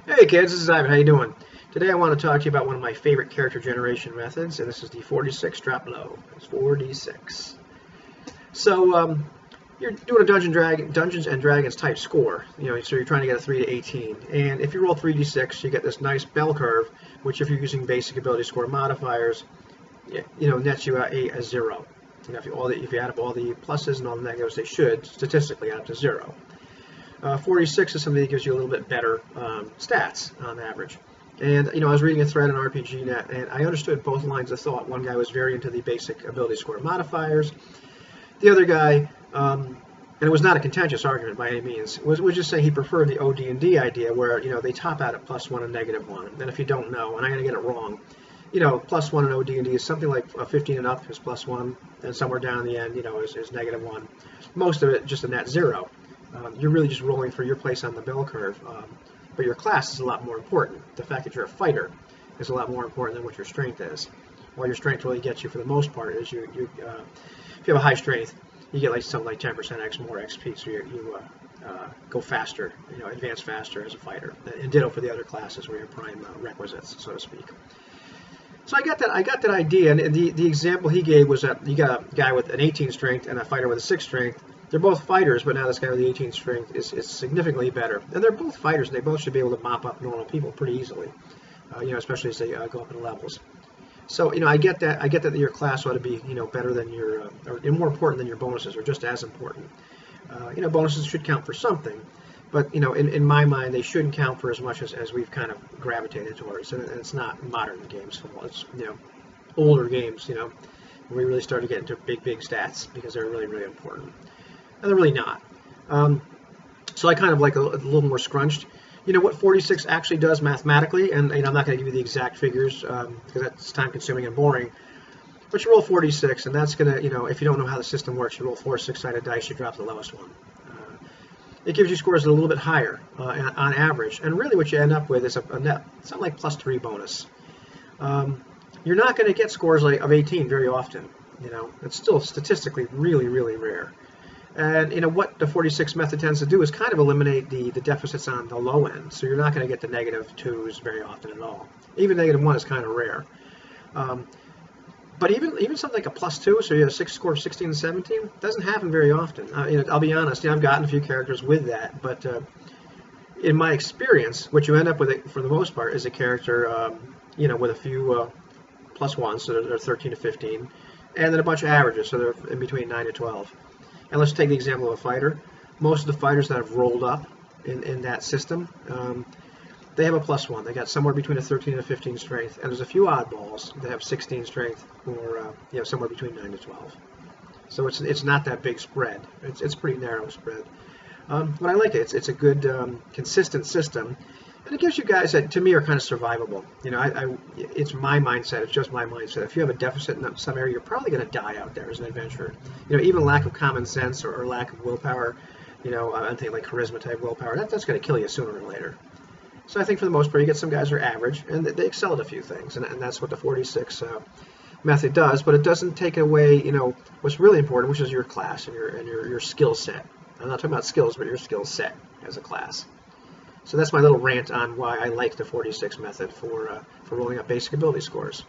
Hey kids, this is Ivan. How you doing? Today I want to talk to you about one of my favorite character generation methods, and this is the 46 drop low. It's 4d6. So you're doing a Dungeons and Dragons type score. So you're trying to get a 3 to 18, and if you roll 3d6, you get this nice bell curve, which if you're using basic ability score modifiers, nets you out a 0. If you add up all the pluses and all the negatives, they should statistically add up to 0. 46 is something that gives you a little bit better stats on average. And I was reading a thread on RPGNet, and I understood both lines of thought. One guy was very into the basic ability score modifiers. The other guy, and it was not a contentious argument by any means, was just saying he preferred the OD&D idea, where they top out at +1 and -1. And if you don't know, and I'm going to get it wrong, +1 in OD&D is something like 15 and up is +1, and somewhere down the end, is -1. Most of it just a net 0. You're really just rolling for your place on the bell curve, but your class is a lot more important. The fact that you're a fighter is a lot more important than what your strength is. Well, your strength really gets you, for the most part, is if you have a high strength, you get something like 10% more XP, so you go faster, advance faster as a fighter. And ditto for the other classes where your prime requisites, so to speak. So I got that idea, and the example he gave was that you got a guy with an 18 strength and a fighter with a 6 strength. They're both fighters, but now this guy with the 18 strength is significantly better. And they're both fighters, and they both should be able to mop up normal people pretty easily, especially as they go up in levels. So, I get that your class ought to be, better than your, or more important than your bonuses, or just as important. Bonuses should count for something, but, in my mind, they shouldn't count for as much as we've kind of gravitated towards. And it's not modern games. It's, older games, we really started to get into big stats because they're really, really important. And they're really not. So I kind of like a little more scrunched. What 46 actually does mathematically, and I'm not going to give you the exact figures because that's time consuming and boring, but you roll 46, and that's going to, if you don't know how the system works, you roll 4 6-sided dice, you drop the lowest one. It gives you scores a little bit higher on average, and really what you end up with is a net, something like +3 bonus. You're not going to get scores of 18 very often. It's still statistically really, really rare. And what the 46 method tends to do is kind of eliminate the deficits on the low end. So you're not going to get the -2s very often at all. Even -1 is kind of rare. But even something like a +2, so you have a score of 16 and 17, doesn't happen very often. I'll be honest, I've gotten a few characters with that, but in my experience, what you end up with, for the most part, is a character, with a few +1s, so they're 13 to 15, and then a bunch of averages, so they're in between 9 to 12. And let's take the example of a fighter. Most of the fighters that have rolled up in that system, they have a +1. They got somewhere between a 13 and a 15 strength, and there's a few oddballs that have 16 strength or somewhere between 9 to 12. So it's not that big spread. It's pretty narrow spread. But I like it. It's a good consistent system. And it gives you guys that, to me, are kind of survivable. It's my mindset. It's just my mindset. If you have a deficit in some area, you're probably going to die out there as an adventurer. Even lack of common sense or lack of willpower, I'm thinking like charisma type willpower, that's going to kill you sooner or later. So I think for the most part, you get some guys who are average, and they excel at a few things, and that's what the 46 method does. But it doesn't take away, what's really important, which is your class and your skill set. I'm not talking about skills, but your skill set as a class. So that's my little rant on why I like the 46 method for rolling up basic ability scores.